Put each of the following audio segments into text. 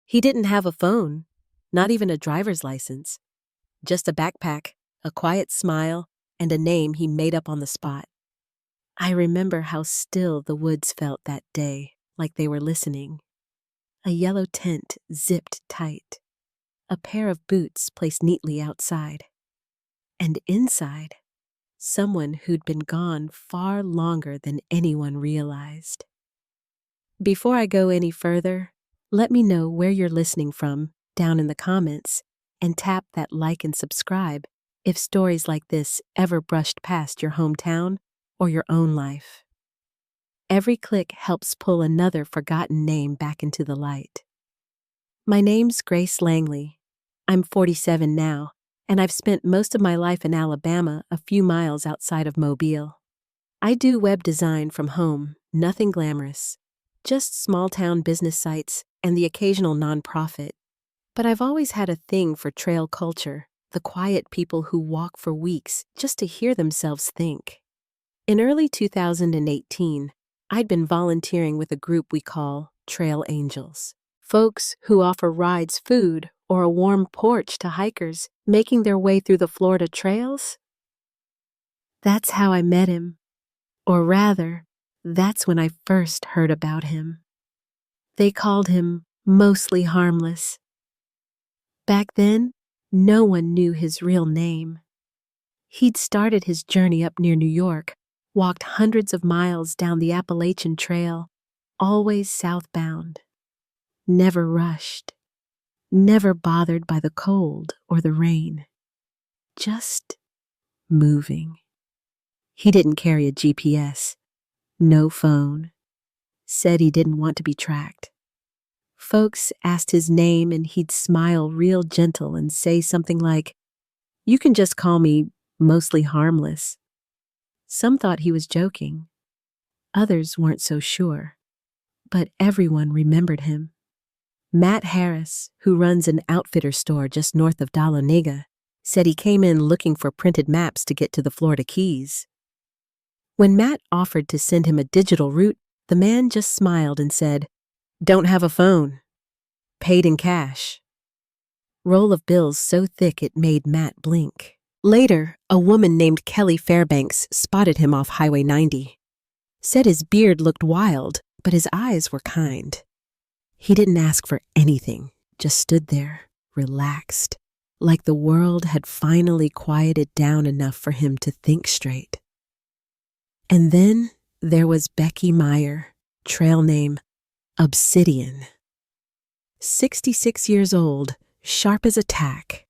He didn't have a phone, not even a driver's license, just a backpack, a quiet smile, and a name he made up on the spot. I remember how still the woods felt that day, like they were listening. A yellow tent zipped tight, a pair of boots placed neatly outside, and inside, someone who'd been gone far longer than anyone realized. Before I go any further, let me know where you're listening from down in the comments, and tap that like and subscribe if stories like this ever brushed past your hometown or your own life. Every click helps pull another forgotten name back into the light. My name's Grace Langley. I'm 47 now, and I've spent most of my life in Alabama, a few miles outside of Mobile. I do web design from home, nothing glamorous, just small-town business sites and the occasional nonprofit. But I've always had a thing for trail culture, the quiet people who walk for weeks just to hear themselves think. In early 2018, I'd been volunteering with a group we call Trail Angels, folks who offer rides, food, or a warm porch to hikers making their way through the Florida trails. That's how I met him, or rather, that's when I first heard about him. They called him Mostly Harmless. Back then, no one knew his real name. He'd started his journey up near New York, walked hundreds of miles down the Appalachian Trail, always southbound. Never rushed, never bothered by the cold or the rain. Just moving. He didn't carry a GPS, no phone. Said he didn't want to be tracked. Folks asked his name and he'd smile real gentle and say something like, "You can just call me Mostly Harmless." Some thought he was joking. Others weren't so sure. But everyone remembered him. Matt Harris, who runs an outfitter store just north of Dahlonega, said he came in looking for printed maps to get to the Florida Keys. When Matt offered to send him a digital route, the man just smiled and said, "Don't have a phone. Paid in cash." Roll of bills so thick it made Matt blink. Later, a woman named Kelly Fairbanks spotted him off Highway 90. Said his beard looked wild, but his eyes were kind. He didn't ask for anything, just stood there, relaxed, like the world had finally quieted down enough for him to think straight. And then there was Becky Meyer, trail name Obsidian. 66 years old, sharp as a tack.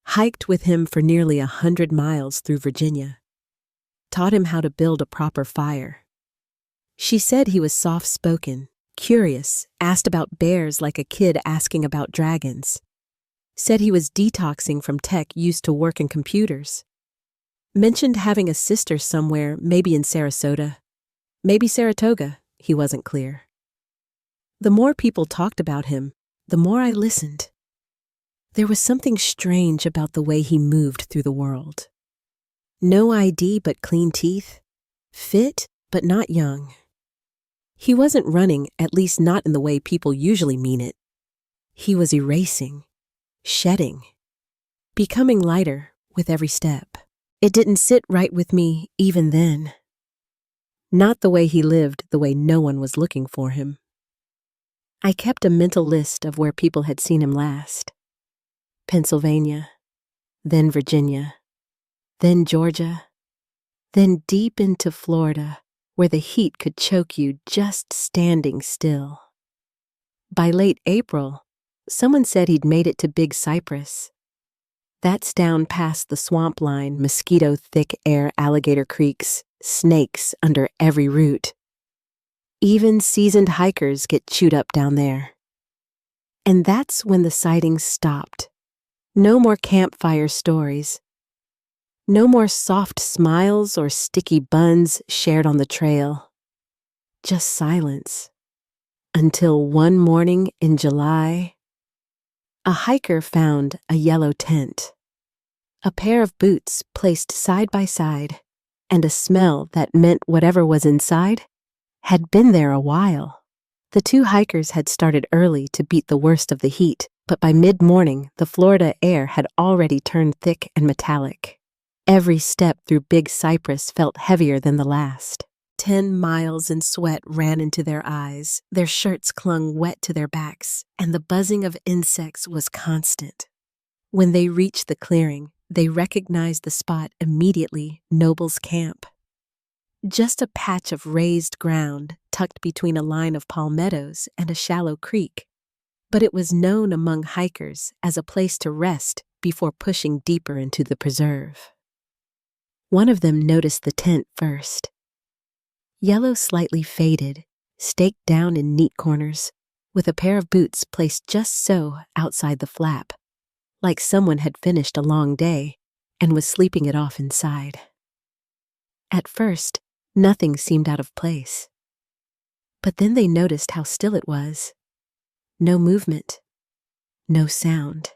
Hiked with him for nearly 100 miles through Virginia. Taught him how to build a proper fire. She said he was soft-spoken, curious, asked about bears like a kid asking about dragons. Said he was detoxing from tech used to work in computers. Mentioned having a sister somewhere, maybe in Sarasota. Maybe Saratoga, he wasn't clear. The more people talked about him, the more I listened. There was something strange about the way he moved through the world. No ID but clean teeth. Fit but not young. He wasn't running, at least not in the way people usually mean it. He was erasing, shedding, becoming lighter with every step. It didn't sit right with me even then. Not the way he lived, the way no one was looking for him. I kept a mental list of where people had seen him last. Pennsylvania, then Virginia, then Georgia, then deep into Florida, where the heat could choke you just standing still. By late April, someone said he'd made it to Big Cypress. That's down past the swamp line, mosquito-thick air alligator creeks, snakes under every root. Even seasoned hikers get chewed up down there. And that's when the sightings stopped. No more campfire stories. No more soft smiles or sticky buns shared on the trail. Just silence. Until one morning in July, a hiker found a yellow tent, a pair of boots placed side by side, and a smell that meant whatever was inside had been there a while. The two hikers had started early to beat the worst of the heat, but by mid-morning, the Florida air had already turned thick and metallic. Every step through Big Cypress felt heavier than the last. 10 miles in sweat ran into their eyes, their shirts clung wet to their backs, and the buzzing of insects was constant. When they reached the clearing, they recognized the spot immediately: Noble's camp. Just a patch of raised ground tucked between a line of palmettos and a shallow creek, but it was known among hikers as a place to rest before pushing deeper into the preserve. One of them noticed the tent first. Yellow, slightly faded, staked down in neat corners, with a pair of boots placed just so outside the flap, like someone had finished a long day and was sleeping it off inside. At first, nothing seemed out of place. But then they noticed how still it was. No movement, no sound.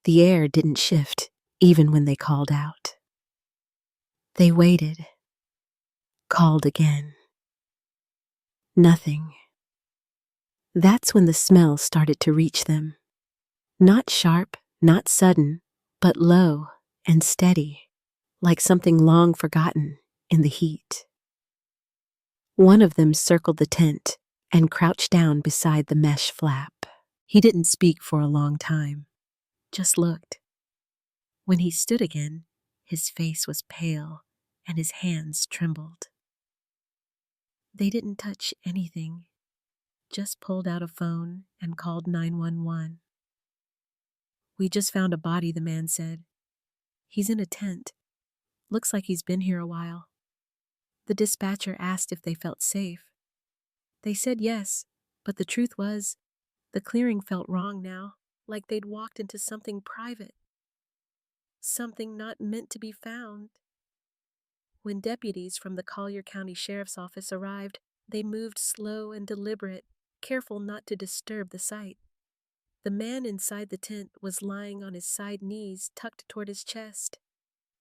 The air didn't shift, even when they called out. They waited, called again. Nothing. That's when the smell started to reach them. Not sharp, not sudden, but low and steady, like something long forgotten in the heat. One of them circled the tent and crouched down beside the mesh flap. He didn't speak for a long time, just looked. When he stood again, his face was pale and his hands trembled. They didn't touch anything, just pulled out a phone and called 911. "We just found a body," the man said. "He's in a tent. Looks like he's been here a while." The dispatcher asked if they felt safe. They said yes, but the truth was, the clearing felt wrong now, like they'd walked into something private. Something not meant to be found. When deputies from the Collier County Sheriff's Office arrived, they moved slow and deliberate, careful not to disturb the sight. The man inside the tent was lying on his side knees, tucked toward his chest.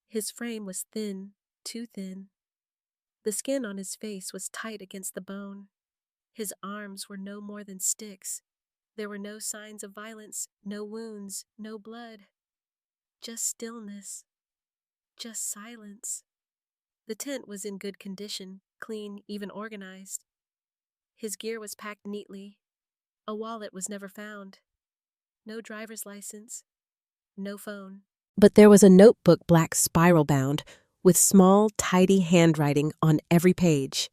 His frame was thin, too thin. The skin on his face was tight against the bone. His arms were no more than sticks. There were no signs of violence, no wounds, no blood. Just stillness. Just silence. The tent was in good condition, clean, even organized. His gear was packed neatly. A wallet was never found. No driver's license. No phone. But there was a notebook, black spiral bound, with small, tidy handwriting on every page.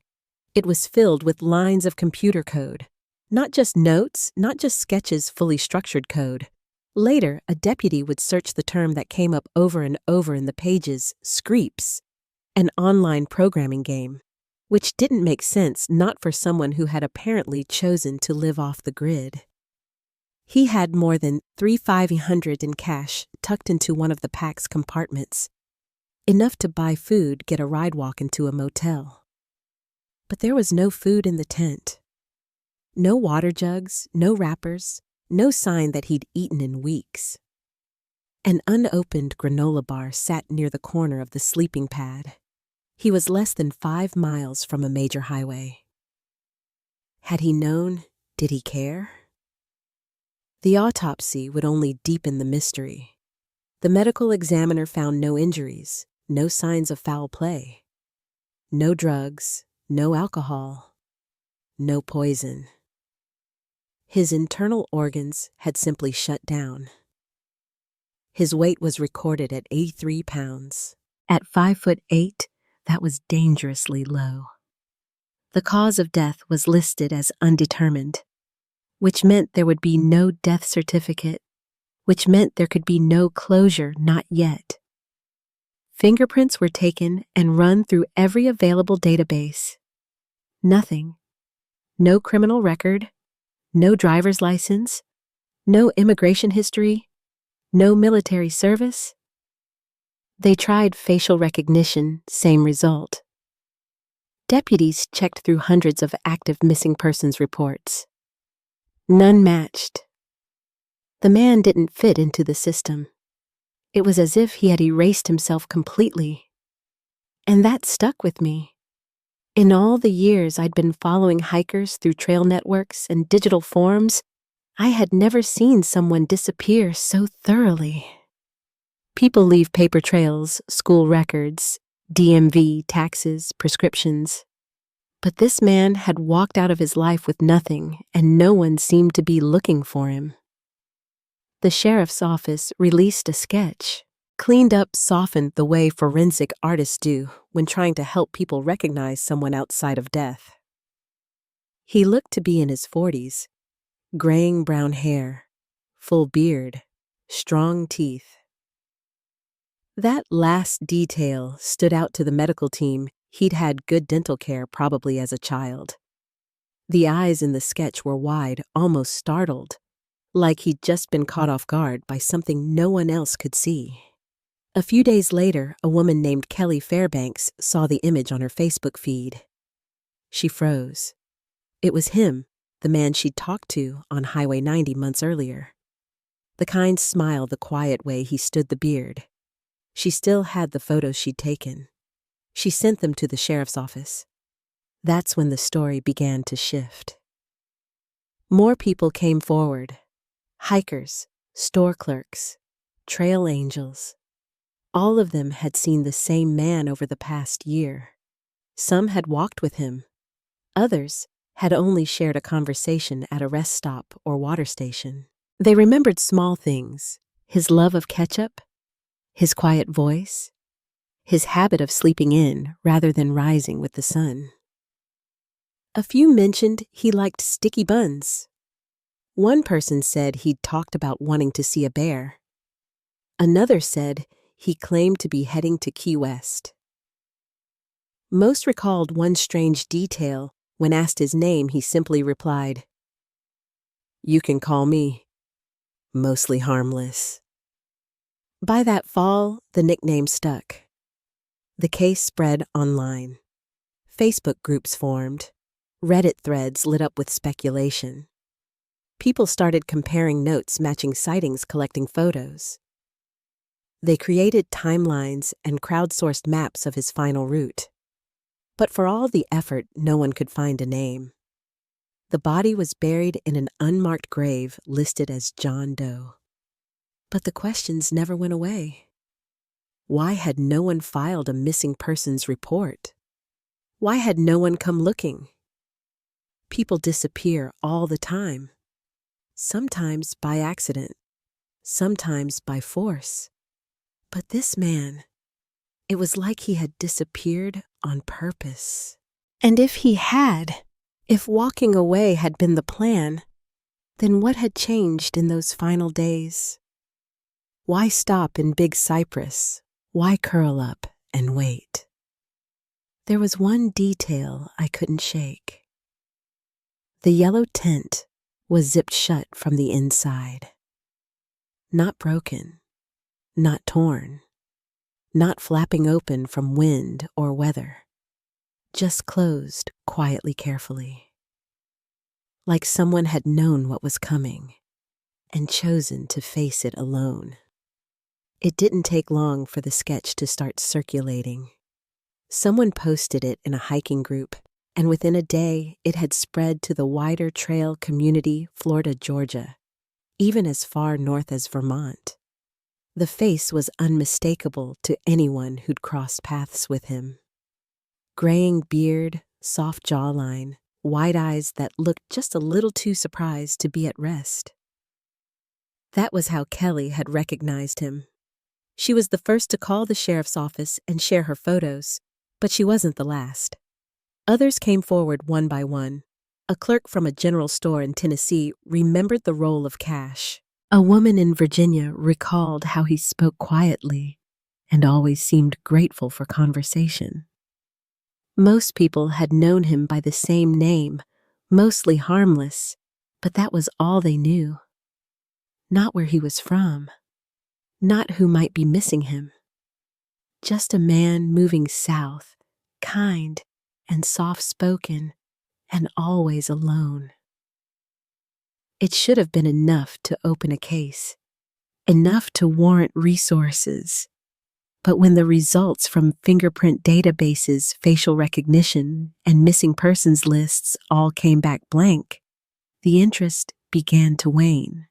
It was filled with lines of computer code. Not just notes, not just sketches, fully structured code. Later, a deputy would search the term that came up over and over in the pages: Screeps, an online programming game, which didn't make sense, not for someone who had apparently chosen to live off the grid. He had more than $3,500 in cash tucked into one of the pack's compartments, enough to buy food, get a ride walk into a motel. But there was no food in the tent. No water jugs, no wrappers, no sign that he'd eaten in weeks. An unopened granola bar sat near the corner of the sleeping pad. He was less than 5 miles from a major highway. Had he known? Did he care? The autopsy would only deepen the mystery. The medical examiner found no injuries, no signs of foul play. No drugs, no alcohol, no poison. His internal organs had simply shut down. His weight was recorded at 83 pounds. At 5'8", that was dangerously low. The cause of death was listed as undetermined, which meant there would be no death certificate, which meant there could be no closure, not yet. Fingerprints were taken and run through every available database. Nothing. No criminal record, no driver's license, no immigration history, no military service. They tried facial recognition, same result. Deputies checked through hundreds of active missing persons reports. None matched. The man didn't fit into the system. It was as if he had erased himself completely. And that stuck with me. In all the years I'd been following hikers through trail networks and digital forums, I had never seen someone disappear so thoroughly. People leave paper trails, school records, DMV, taxes, prescriptions. But this man had walked out of his life with nothing, and no one seemed to be looking for him. The sheriff's office released a sketch, cleaned up, softened the way forensic artists do when trying to help people recognize someone outside of death. He looked to be in his 40s, graying brown hair, full beard, strong teeth. That last detail stood out to the medical team. He'd had good dental care probably as a child. The eyes in the sketch were wide, almost startled, like he'd just been caught off guard by something no one else could see. A few days later, a woman named Kelly Fairbanks saw the image on her Facebook feed. She froze. It was him, the man she'd talked to on Highway 90 months earlier. The kind smile, the quiet way he stood, the beard. She still had the photos she'd taken. She sent them to the sheriff's office. That's when the story began to shift. More people came forward. Hikers, store clerks, trail angels. All of them had seen the same man over the past year. Some had walked with him. Others had only shared a conversation at a rest stop or water station. They remembered small things: his love of ketchup, his quiet voice, his habit of sleeping in rather than rising with the sun. A few mentioned he liked sticky buns. One person said he'd talked about wanting to see a bear. Another said he claimed to be heading to Key West. Most recalled one strange detail. When asked his name, he simply replied, "You can call me mostly harmless." By that fall, the nickname stuck. The case spread online. Facebook groups formed. Reddit threads lit up with speculation. People started comparing notes, matching sightings, collecting photos. They created timelines and crowdsourced maps of his final route. But for all the effort, no one could find a name. The body was buried in an unmarked grave listed as John Doe. But the questions never went away. Why had no one filed a missing persons report? Why had no one come looking? People disappear all the time. Sometimes by accident, sometimes by force. But this man, it was like he had disappeared on purpose. And if he had, if walking away had been the plan, then what had changed in those final days? Why stop in Big Cypress? Why curl up and wait? There was one detail I couldn't shake. The yellow tent was zipped shut from the inside. Not broken, not torn, not flapping open from wind or weather, just closed quietly, carefully. Like someone had known what was coming and chosen to face it alone. It didn't take long for the sketch to start circulating. Someone posted it in a hiking group, and within a day it had spread to the wider trail community, Florida, Georgia, even as far north as Vermont. The face was unmistakable to anyone who'd crossed paths with him. Graying beard, soft jawline, wide eyes that looked just a little too surprised to be at rest. That was how Kelly had recognized him. She was the first to call the sheriff's office and share her photos, but she wasn't the last. Others came forward one by one. A clerk from a general store in Tennessee remembered the roll of cash. A woman in Virginia recalled how he spoke quietly and always seemed grateful for conversation. Most people had known him by the same name, mostly harmless, but that was all they knew. Not where he was from, not who might be missing him. Just a man moving south, kind and soft-spoken, and always alone. It should have been enough to open a case, enough to warrant resources. But when the results from fingerprint databases, facial recognition, and missing persons lists all came back blank, the interest began to wane.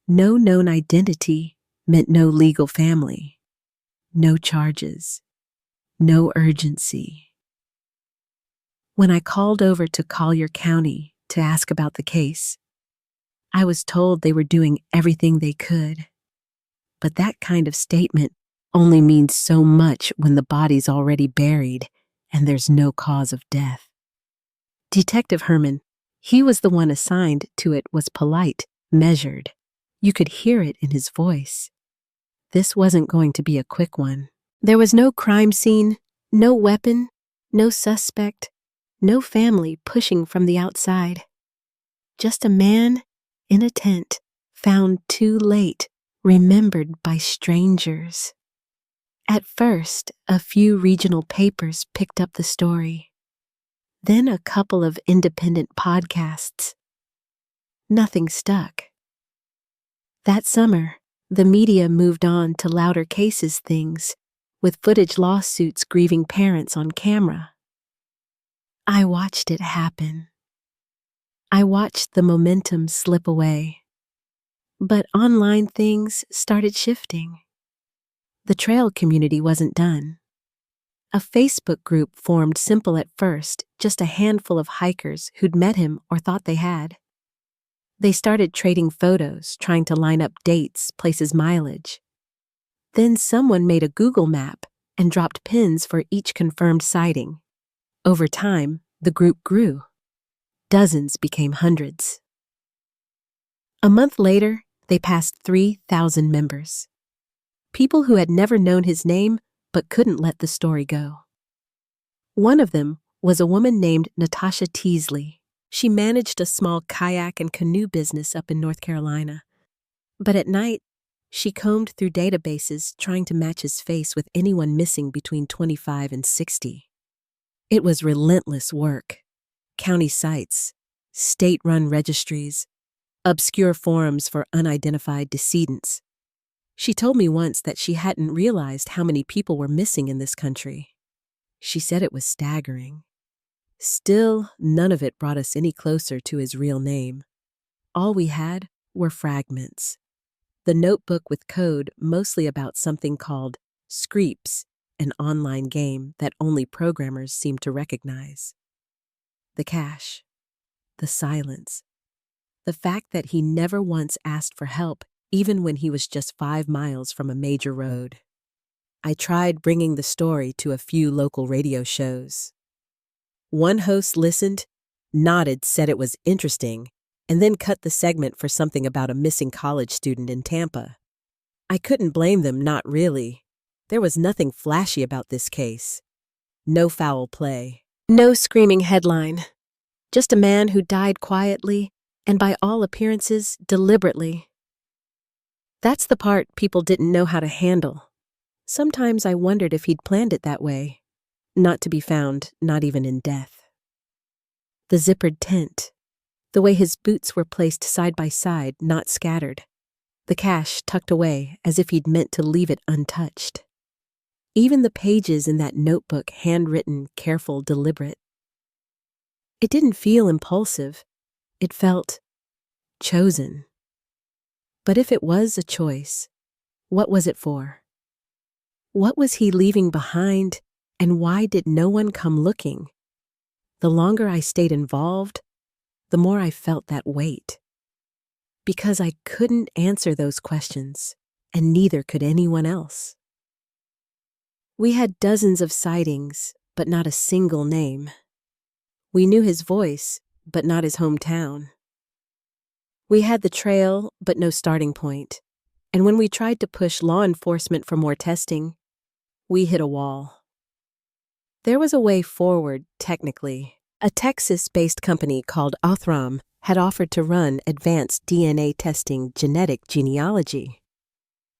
No known identity meant no legal family, no charges, no urgency. When I called over to Collier County to ask about the case, I was told they were doing everything they could. But that kind of statement only means so much when the body's already buried and there's no cause of death. Detective Herman, he was the one assigned to it, was polite, measured. You could hear it in his voice. This wasn't going to be a quick one. There was no crime scene, no weapon, no suspect, no family pushing from the outside. Just a man in a tent, found too late, remembered by strangers. At first, a few regional papers picked up the story. Then a couple of independent podcasts. Nothing stuck. That summer, the media moved on to louder cases things, with footage lawsuits grieving parents on camera. I watched it happen. I watched the momentum slip away. But online things started shifting. The trail community wasn't done. A Facebook group formed simple at first, just a handful of hikers who'd met him or thought they had. They started trading photos, trying to line up dates, places, mileage. Then someone made a Google map and dropped pins for each confirmed sighting. Over time, the group grew. Dozens became hundreds. A month later, they passed 3,000 members. People who had never known his name but couldn't let the story go. One of them was a woman named Natasha Teasley. She managed a small kayak and canoe business up in North Carolina. But at night, she combed through databases trying to match his face with anyone missing between 25 and 60. It was relentless work. County sites, state-run registries, obscure forums for unidentified decedents. She told me once that she hadn't realized how many people were missing in this country. She said it was staggering. Still, none of it brought us any closer to his real name. All we had were fragments. The notebook with code mostly about something called Screeps, an online game that only programmers seemed to recognize. The cache, the silence, the fact that he never once asked for help even when he was just 5 miles from a major road. I tried bringing the story to a few local radio shows. One host listened, nodded, said it was interesting, and then cut the segment for something about a missing college student in Tampa. I couldn't blame them, not really. There was nothing flashy about this case. No foul play. No screaming headline. Just a man who died quietly, and by all appearances, deliberately. That's the part people didn't know how to handle. Sometimes I wondered if he'd planned it that way. Not to be found, not even in death. The zippered tent. The way his boots were placed side by side, not scattered. The cache tucked away as if he'd meant to leave it untouched. Even the pages in that notebook, handwritten, careful, deliberate. It didn't feel impulsive. It felt chosen. But if it was a choice, what was it for? What was he leaving behind, and why did no one come looking? The longer I stayed involved, the more I felt that weight. Because I couldn't answer those questions, and neither could anyone else. We had dozens of sightings, but not a single name. We knew his voice, but not his hometown. We had the trail, but no starting point. And when we tried to push law enforcement for more testing, we hit a wall. There was a way forward, technically. A Texas-based company called Othram had offered to run advanced DNA testing genetic genealogy.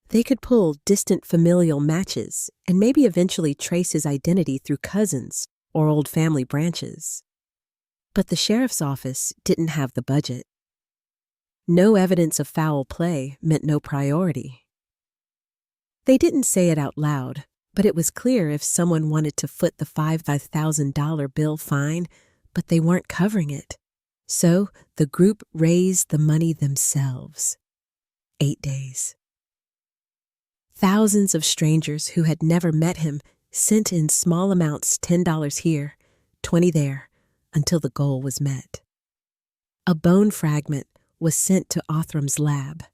They could pull distant familial matches and maybe eventually trace his identity through cousins or old family branches. But the sheriff's office didn't have the budget. No evidence of foul play meant no priority. They didn't say it out loud, but it was clear if someone wanted to foot the $5,000 bill, fine, but they weren't covering it. So the group raised the money themselves. 8 days. Thousands of strangers who had never met him sent in small amounts, $10 here, $20 there, until the goal was met. A bone fragment was sent to Othram's lab.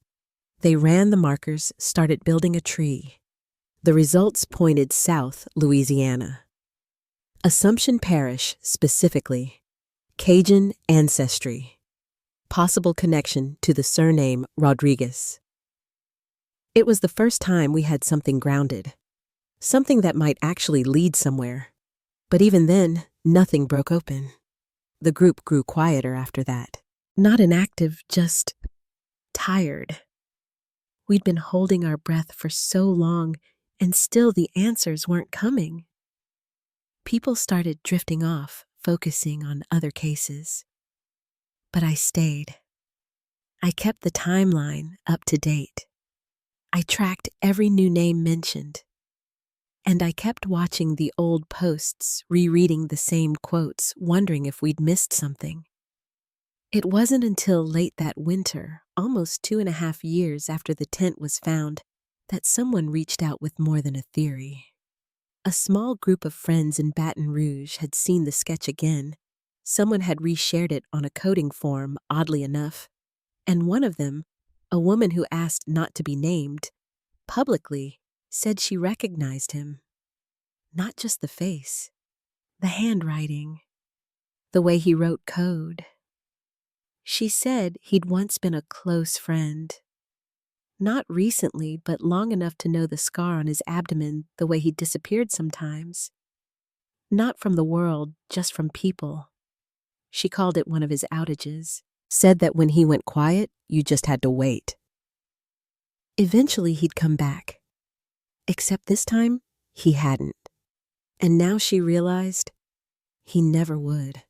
They ran the markers, started building a tree. The results pointed south, Louisiana. Assumption Parish, specifically. Cajun ancestry. Possible connection to the surname Rodriguez. It was the first time we had something grounded. Something that might actually lead somewhere. But even then, nothing broke open. The group grew quieter after that. Not inactive, just tired. We'd been holding our breath for so long, and still the answers weren't coming. People started drifting off, focusing on other cases. But I stayed. I kept the timeline up to date. I tracked every new name mentioned. And I kept watching the old posts, rereading the same quotes, wondering if we'd missed something. It wasn't until late that winter, almost 2.5 years after the tent was found, that someone reached out with more than a theory. A small group of friends in Baton Rouge had seen the sketch again. Someone had reshared it on a coding forum, oddly enough, and one of them, a woman who asked not to be named, publicly said she recognized him. Not just the face, the handwriting, the way he wrote code. She said he'd once been a close friend. Not recently, but long enough to know the scar on his abdomen, the way he disappeared sometimes. Not from the world, just from people. She called it one of his outages. Said that when he went quiet, you just had to wait. Eventually he'd come back. Except this time, he hadn't. And now she realized he never would.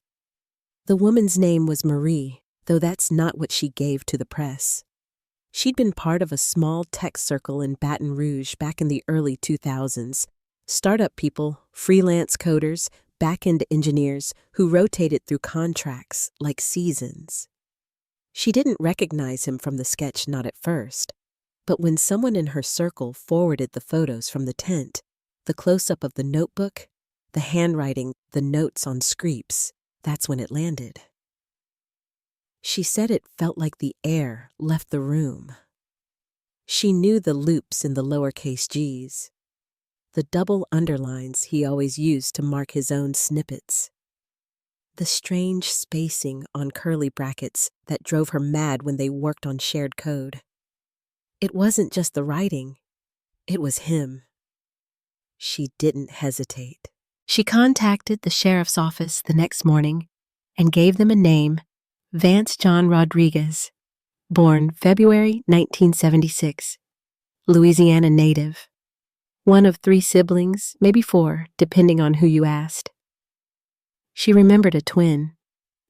The woman's name was Marie, though that's not what she gave to the press. She'd been part of a small tech circle in Baton Rouge back in the early 2000s. Startup people, freelance coders, back-end engineers who rotated through contracts like seasons. She didn't recognize him from the sketch, not at first. But when someone in her circle forwarded the photos from the tent, the close-up of the notebook, the handwriting, the notes on screeps, that's when it landed. She said it felt like the air left the room. She knew the loops in the lowercase g's, the double underlines he always used to mark his own snippets, the strange spacing on curly brackets that drove her mad when they worked on shared code. It wasn't just the writing, it was him. She didn't hesitate. She contacted the sheriff's office the next morning and gave them a name, Vance John Rodriguez, born February 1976, Louisiana native. One of 3 siblings, maybe 4, depending on who you asked. She remembered a twin,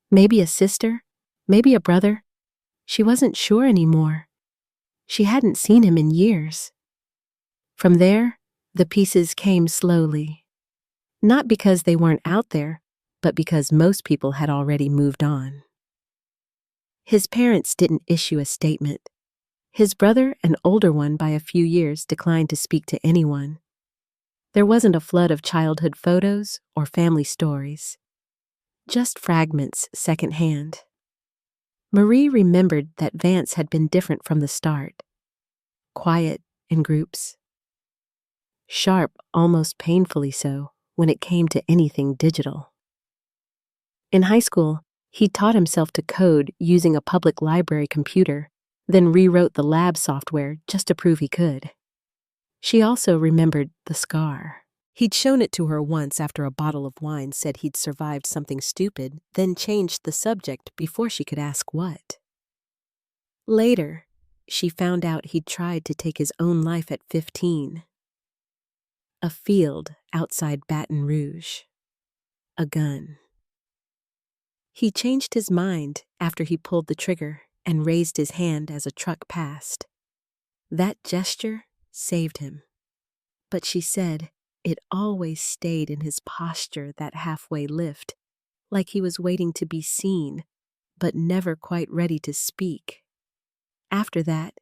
maybe a sister, maybe a brother. She wasn't sure anymore. She hadn't seen him in years. From there, the pieces came slowly. Not because they weren't out there, but because most people had already moved on. His parents didn't issue a statement. His brother, an older one by a few years, declined to speak to anyone. There wasn't a flood of childhood photos or family stories. Just fragments secondhand. Marie remembered that Vance had been different from the start. Quiet in groups. Sharp, almost painfully so, when it came to anything digital. In high school, he taught himself to code using a public library computer, then rewrote the lab software just to prove he could. She also remembered the scar. He'd shown it to her once after a bottle of wine said he'd survived something stupid, then changed the subject before she could ask what. Later, she found out he'd tried to take his own life at 15. A field outside Baton Rouge. A gun. He changed his mind after he pulled the trigger and raised his hand as a truck passed. That gesture saved him. But she said it always stayed in his posture, that halfway lift, like he was waiting to be seen, but never quite ready to speak. After that,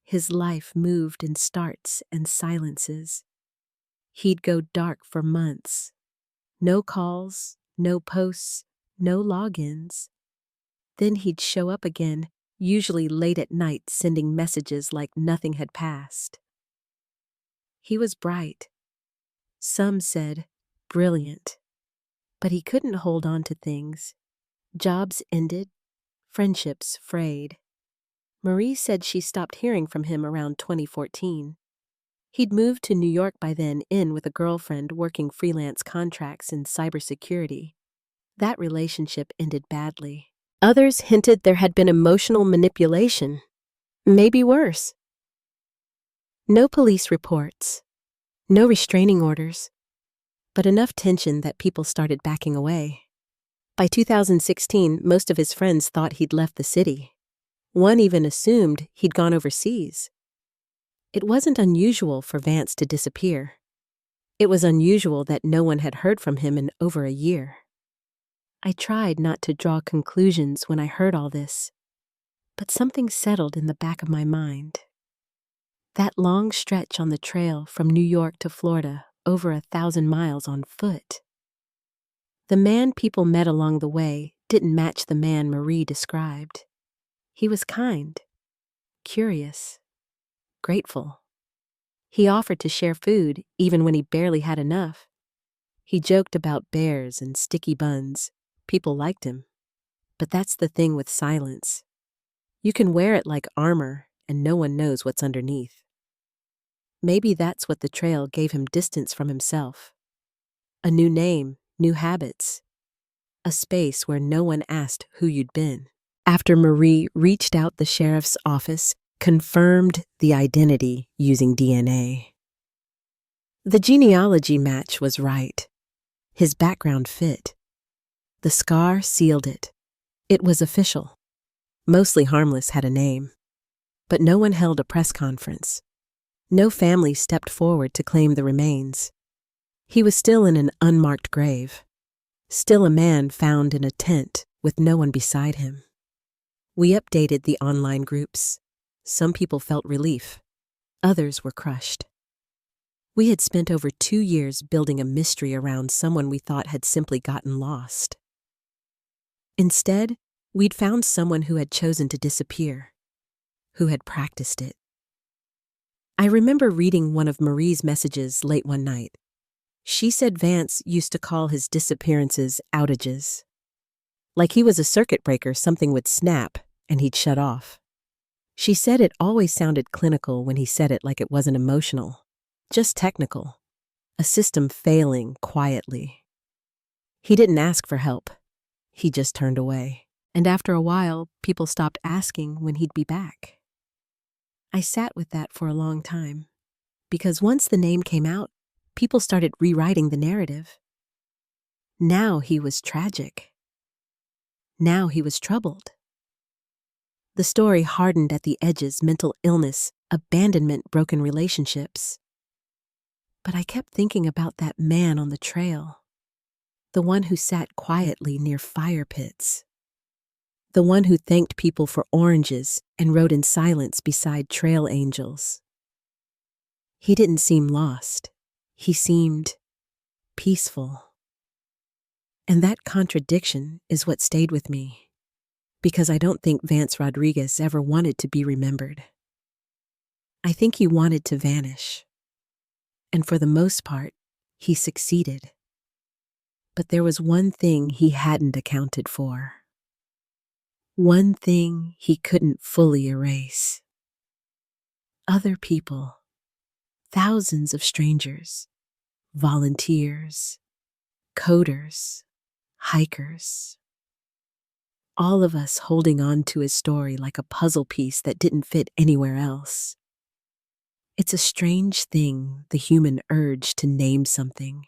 his life moved in starts and silences. He'd go dark for months. No calls, no posts, no logins. Then he'd show up again, usually late at night, sending messages like nothing had passed. He was bright. Some said brilliant. But he couldn't hold on to things. Jobs ended, friendships frayed. Marie said she stopped hearing from him around 2014. He'd moved to New York by then, in with a girlfriend working freelance contracts in cybersecurity. That relationship ended badly. Others hinted there had been emotional manipulation. Maybe worse. No police reports. No restraining orders. But enough tension that people started backing away. By 2016, most of his friends thought he'd left the city. One even assumed he'd gone overseas. It wasn't unusual for Vance to disappear. It was unusual that no one had heard from him in over a year. I tried not to draw conclusions when I heard all this, but something settled in the back of my mind. That long stretch on the trail from New York to Florida, over 1,000 miles on foot. The man people met along the way didn't match the man Marie described. He was kind, curious, grateful. He offered to share food even when he barely had enough. He joked about bears and sticky buns. People liked him. But that's the thing with silence. You can wear it like armor and no one knows what's underneath. Maybe that's what the trail gave him: distance from himself. A new name, new habits. A space where no one asked who you'd been. After Marie reached out, the sheriff's office confirmed the identity using DNA. The genealogy match was right. His background fit. The scar sealed it. It was official. Mostly Harmless had a name. But no one held a press conference. No family stepped forward to claim the remains. He was still in an unmarked grave. Still a man found in a tent with no one beside him. We updated the online groups. Some people felt relief. Others were crushed. We had spent over 2 years building a mystery around someone we thought had simply gotten lost. Instead, we'd found someone who had chosen to disappear, who had practiced it. I remember reading one of Marie's messages late one night. She said Vance used to call his disappearances outages. Like he was a circuit breaker, something would snap and he'd shut off. She said it always sounded clinical when he said it, like it wasn't emotional, just technical. A system failing quietly. He didn't ask for help. He just turned away. And after a while, people stopped asking when he'd be back. I sat with that for a long time, because once the name came out, people started rewriting the narrative. Now he was tragic. Now he was troubled. The story hardened at the edges: mental illness, abandonment, broken relationships. But I kept thinking about that man on the trail, the one who sat quietly near fire pits, the one who thanked people for oranges and rode in silence beside trail angels. He didn't seem lost. He seemed peaceful. And that contradiction is what stayed with me, because I don't think Vance Rodriguez ever wanted to be remembered. I think he wanted to vanish. And for the most part, he succeeded. But there was one thing he hadn't accounted for. One thing he couldn't fully erase. Other people, thousands of strangers, volunteers, coders, hikers. All of us holding on to his story like a puzzle piece that didn't fit anywhere else. It's a strange thing, the human urge to name something,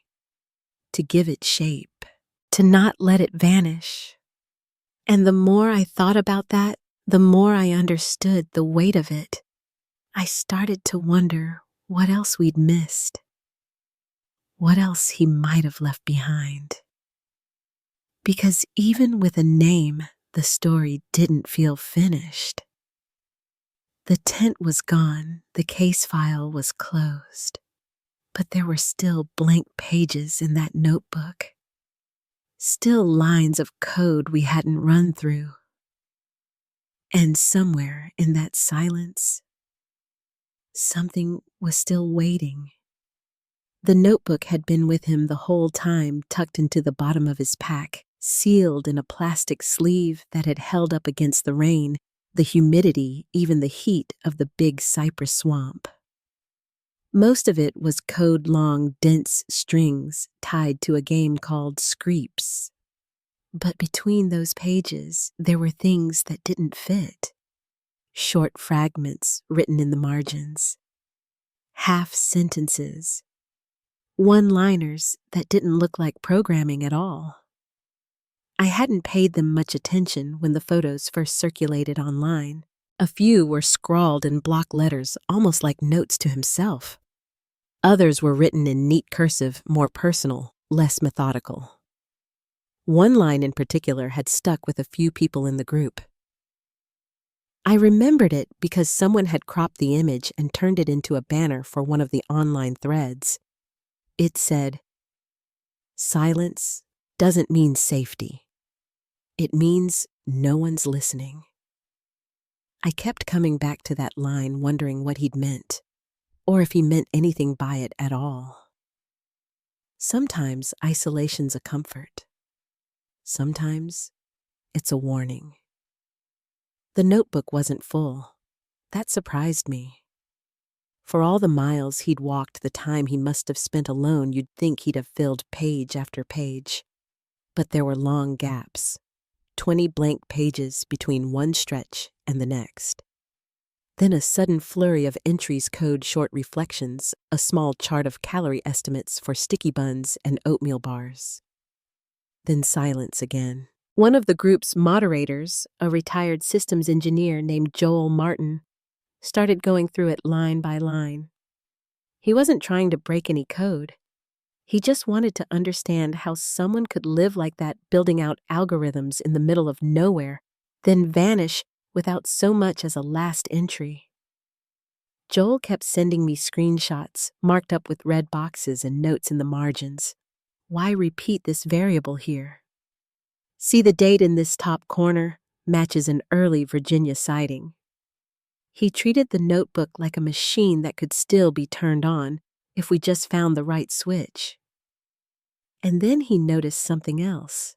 to give it shape, to not let it vanish. And the more I thought about that, the more I understood the weight of it. I started to wonder what else we'd missed. what else he might have left behind. Because even with a name, the story didn't feel finished. The tent was gone, the case file was closed, but there were still blank pages in that notebook. Still lines of code we hadn't run through. And somewhere in that silence, something was still waiting. The notebook had been with him the whole time, tucked into the bottom of his pack, sealed in a plastic sleeve that had held up against the rain, the humidity, even the heat of the big cypress swamp. Most of it was code-long, dense strings tied to a game called Screeps. But between those pages, there were things that didn't fit. Short fragments written in the margins. Half sentences. One-liners that didn't look like programming at all. I hadn't paid them much attention when the photos first circulated online. A few were scrawled in block letters, almost like notes to himself. Others were written in neat cursive, more personal, less methodical. One line in particular had stuck with a few people in the group. I remembered it because someone had cropped the image and turned it into a banner for one of the online threads. It said, "Silence doesn't mean safety. It means no one's listening." I kept coming back to that line, wondering what he'd meant, or if he meant anything by it at all. Sometimes isolation's a comfort. Sometimes it's a warning. The notebook wasn't full. That surprised me. For all the miles he'd walked, the time he must have spent alone, you'd think he'd have filled page after page. But there were long gaps, 20 blank pages between one stretch and the next. Then a sudden flurry of entries, code short reflections, a small chart of calorie estimates for sticky buns and oatmeal bars. Then silence again. One of the group's moderators, a retired systems engineer named Joel Martin, started going through it line by line. He wasn't trying to break any code. He just wanted to understand how someone could live like that, building out algorithms in the middle of nowhere, then vanish without so much as a last entry. Joel kept sending me screenshots marked up with red boxes and notes in the margins. Why repeat this variable here? See, the date in this top corner matches an early Virginia sighting. He treated the notebook like a machine that could still be turned on if we just found the right switch. And then he noticed something else.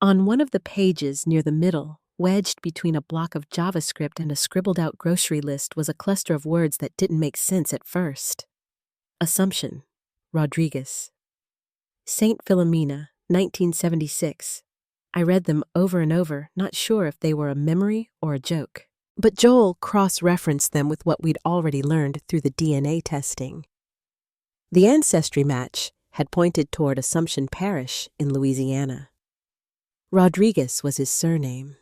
On one of the pages near the middle, wedged between a block of JavaScript and a scribbled-out grocery list, was a cluster of words that didn't make sense at first. Assumption, Rodriguez. St. Philomena, 1976. I read them over and over, not sure if they were a memory or a joke. But Joel cross-referenced them with what we'd already learned through the DNA testing. The ancestry match had pointed toward Assumption Parish in Louisiana. Rodriguez was his surname.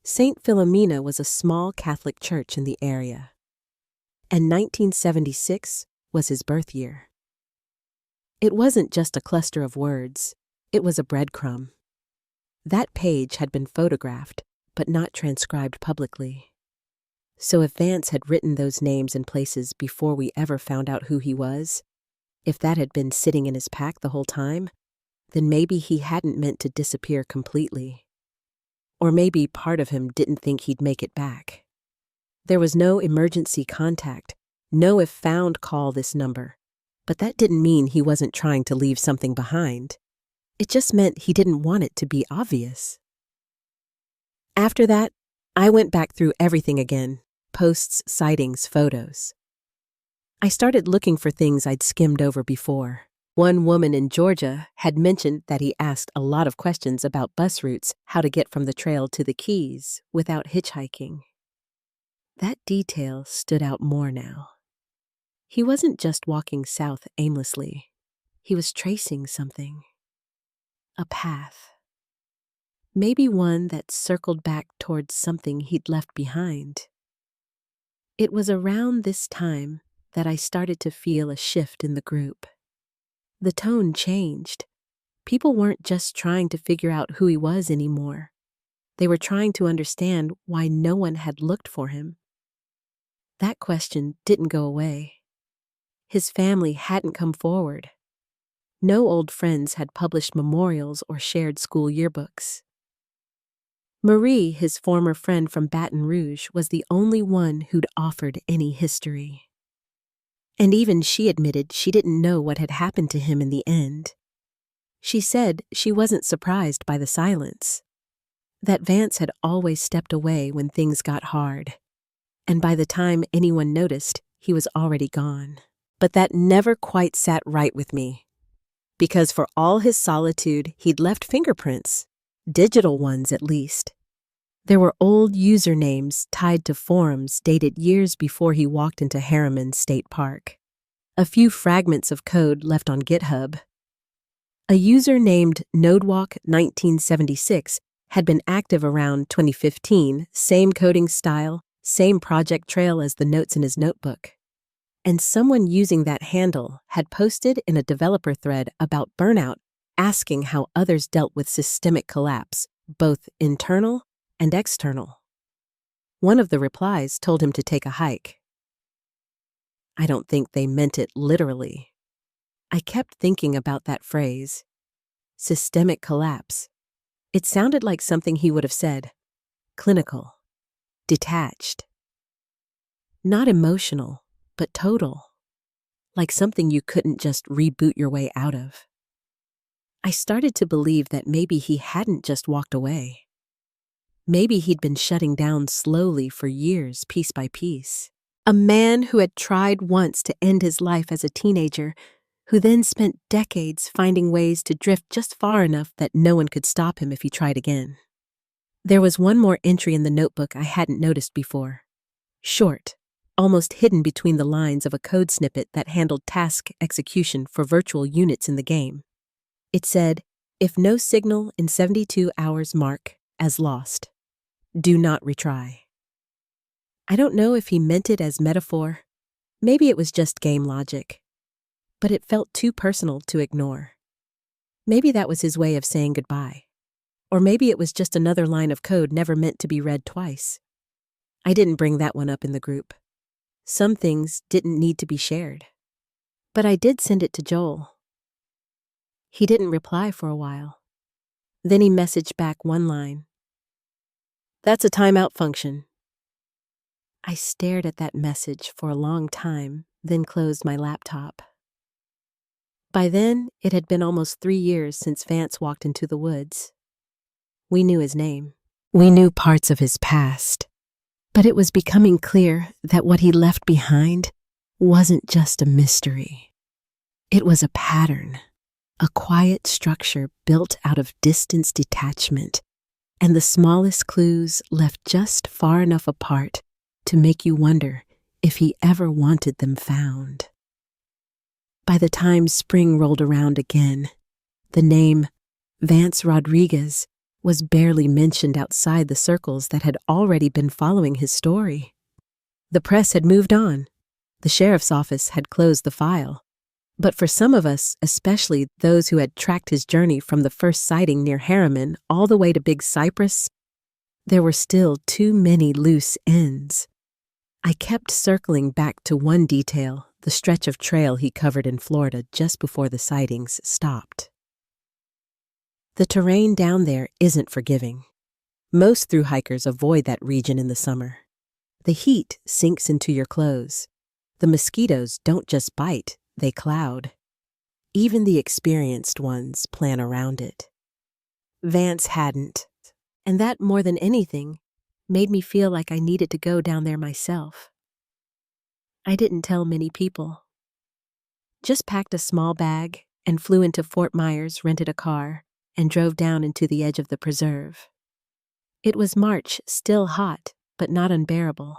St. Philomena was a small Catholic church in the area, and 1976 was his birth year. It wasn't just a cluster of words, it was a breadcrumb. That page had been photographed, but not transcribed publicly. So if Vance had written those names and places before we ever found out who he was, if that had been sitting in his pack the whole time, then maybe he hadn't meant to disappear completely. Or maybe part of him didn't think he'd make it back. There was no emergency contact, no if found call this number, but that didn't mean he wasn't trying to leave something behind. It just meant he didn't want it to be obvious. After that, I went back through everything again, posts, sightings, photos. I started looking for things I'd skimmed over before. One woman in Georgia had mentioned that he asked a lot of questions about bus routes, how to get from the trail to the Keys without hitchhiking. That detail stood out more now. He wasn't just walking south aimlessly. He was tracing something. A path. Maybe one that circled back towards something he'd left behind. It was around this time that I started to feel a shift in the group. The tone changed. People weren't just trying to figure out who he was anymore. They were trying to understand why no one had looked for him. That question didn't go away. His family hadn't come forward. No old friends had published memorials or shared school yearbooks. Marie, his former friend from Baton Rouge, was the only one who'd offered any history. And even she admitted she didn't know what had happened to him in the end. She said she wasn't surprised by the silence, that Vance had always stepped away when things got hard, and by the time anyone noticed, he was already gone. But that never quite sat right with me, because for all his solitude, he'd left fingerprints, digital ones at least. There were old usernames tied to forums dated years before he walked into Harriman State Park. A few fragments of code left on GitHub. A user named NodeWalk1976 had been active around 2015, same coding style, same project trail as the notes in his notebook. And someone using that handle had posted in a developer thread about burnout, asking how others dealt with systemic collapse, both internal and external. One of the replies told him to take a hike. I don't think they meant it literally. I kept thinking about that phrase, systemic collapse. It sounded like something he would have said, clinical, detached. Not emotional, but total, like something you couldn't just reboot your way out of. I started to believe that maybe he hadn't just walked away. Maybe he'd been shutting down slowly for years, piece by piece. A man who had tried once to end his life as a teenager, who then spent decades finding ways to drift just far enough that no one could stop him if he tried again. There was one more entry in the notebook I hadn't noticed before. Short, almost hidden between the lines of a code snippet that handled task execution for virtual units in the game. It said, if no signal in 72 hours, mark as lost. Do not retry. I don't know if he meant it as metaphor. Maybe it was just game logic. But it felt too personal to ignore. Maybe that was his way of saying goodbye. Or maybe it was just another line of code never meant to be read twice. I didn't bring that one up in the group. Some things didn't need to be shared. But I did send it to Joel. He didn't reply for a while. Then he messaged back one line. That's a timeout function. I stared at that message for a long time, then closed my laptop. By then, it had been almost 3 years since Vance walked into the woods. We knew his name. We knew parts of his past. But it was becoming clear that what he left behind wasn't just a mystery. It was a pattern, a quiet structure built out of distance detachment, and the smallest clues left just far enough apart to make you wonder if he ever wanted them found. By the time spring rolled around again, the name Vance Rodriguez was barely mentioned outside the circles that had already been following his story. The press had moved on. The sheriff's office had closed the file. But for some of us, especially those who had tracked his journey from the first sighting near Harriman all the way to Big Cypress, there were still too many loose ends. I kept circling back to one detail, the stretch of trail he covered in Florida just before the sightings stopped. The terrain down there isn't forgiving. Most thru-hikers avoid that region in the summer. The heat sinks into your clothes. The mosquitoes don't just bite, they cloud. Even the experienced ones plan around it. Vance hadn't, and that more than anything made me feel like I needed to go down there myself. I didn't tell many people. Just packed a small bag and flew into Fort Myers, rented a car, and drove down into the edge of the preserve. It was March, still hot, but not unbearable.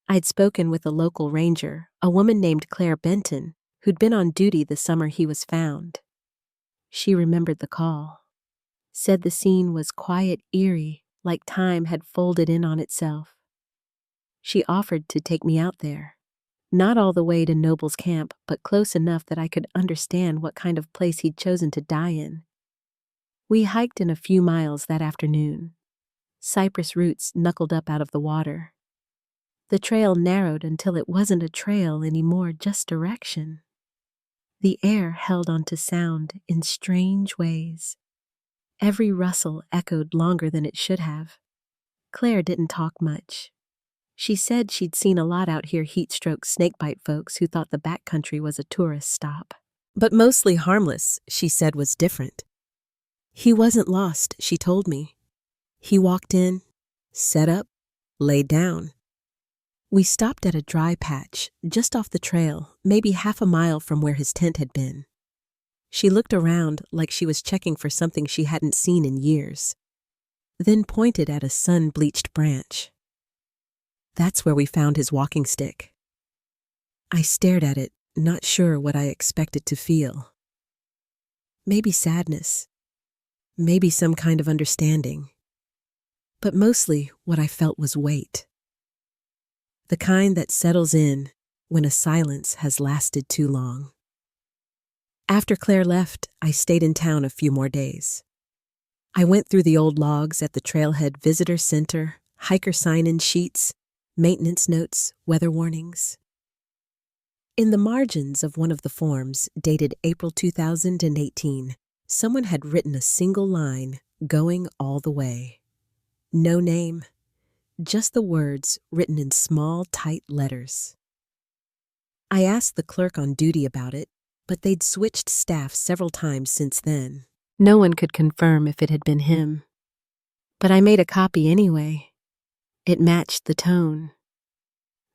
I'd spoken with a local ranger, a woman named Claire Benton, who'd been on duty the summer he was found. She remembered the call, said the scene was quiet, eerie, like time had folded in on itself. She offered to take me out there, Not all the way to Noble's camp, but close enough that I could understand what kind of place he'd chosen to die in. We hiked in a few miles that afternoon. Cypress roots knuckled up out of the water. The trail narrowed until it wasn't a trail anymore, just direction. The air held onto sound in strange ways. Every rustle echoed longer than it should have. Claire didn't talk much. She said she'd seen a lot out here heat-stroke snakebite folks who thought the backcountry was a tourist stop. But mostly harmless, she said, was different. He wasn't lost, she told me. He walked in, set up, laid down. We stopped at a dry patch, just off the trail, maybe half a mile from where his tent had been. She looked around like she was checking for something she hadn't seen in years, then pointed at a sun-bleached branch. That's where we found his walking stick. I stared at it, not sure what I expected to feel. Maybe sadness. Maybe some kind of understanding. But mostly what I felt was weight. The kind that settles in when a silence has lasted too long. After Claire left, I stayed in town a few more days. I went through the old logs at the Trailhead Visitor Center, hiker sign-in sheets, maintenance notes, weather warnings. In the margins of one of the forms, dated April 2018, someone had written a single line, going all the way. No name, just the words written in small, tight letters. I asked the clerk on duty about it, but they'd switched staff several times since then. No one could confirm if it had been him. But I made a copy anyway. It matched the tone.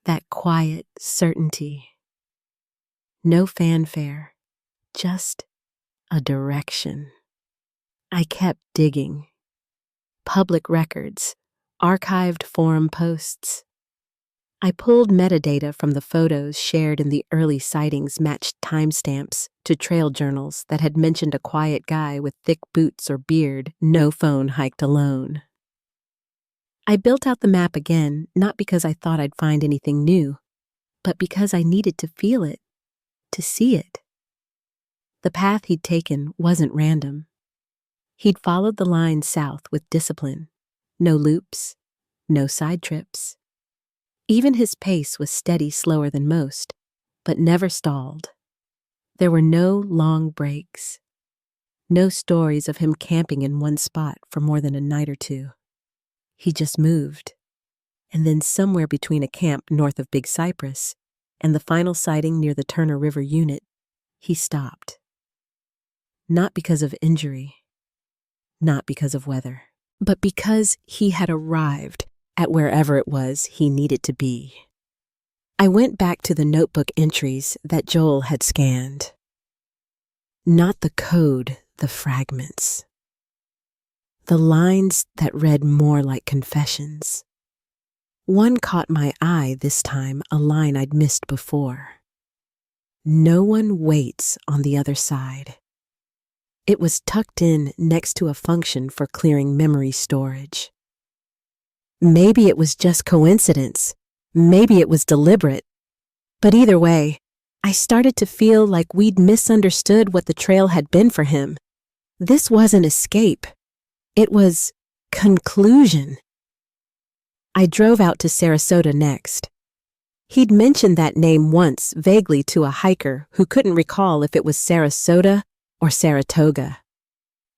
That quiet certainty. No fanfare, just a direction. I kept digging. Public records, archived forum posts. I pulled metadata from the photos shared in the early sightings matched timestamps to trail journals that had mentioned a quiet guy with thick boots or beard, no phone hiked alone. I built out the map again, not because I thought I'd find anything new, but because I needed to feel it, to see it. The path he'd taken wasn't random. He'd followed the line south with discipline. No loops, no side trips. Even his pace was steady, slower than most, but never stalled. There were no long breaks. No stories of him camping in one spot for more than a night or two. He just moved. And then somewhere between a camp north of Big Cypress and the final sighting near the Turner River unit, he stopped. Not because of injury, not because of weather, but because he had arrived at wherever it was he needed to be. I went back to the notebook entries that Joel had scanned. Not the code, the fragments. The lines that read more like confessions. One caught my eye this time, a line I'd missed before. No one waits on the other side. It was tucked in next to a function for clearing memory storage. Maybe it was just coincidence. Maybe it was deliberate. But either way, I started to feel like we'd misunderstood what the trail had been for him. This wasn't escape. It was conclusion. I drove out to Sarasota next. He'd mentioned that name once vaguely to a hiker who couldn't recall if it was Sarasota or Saratoga.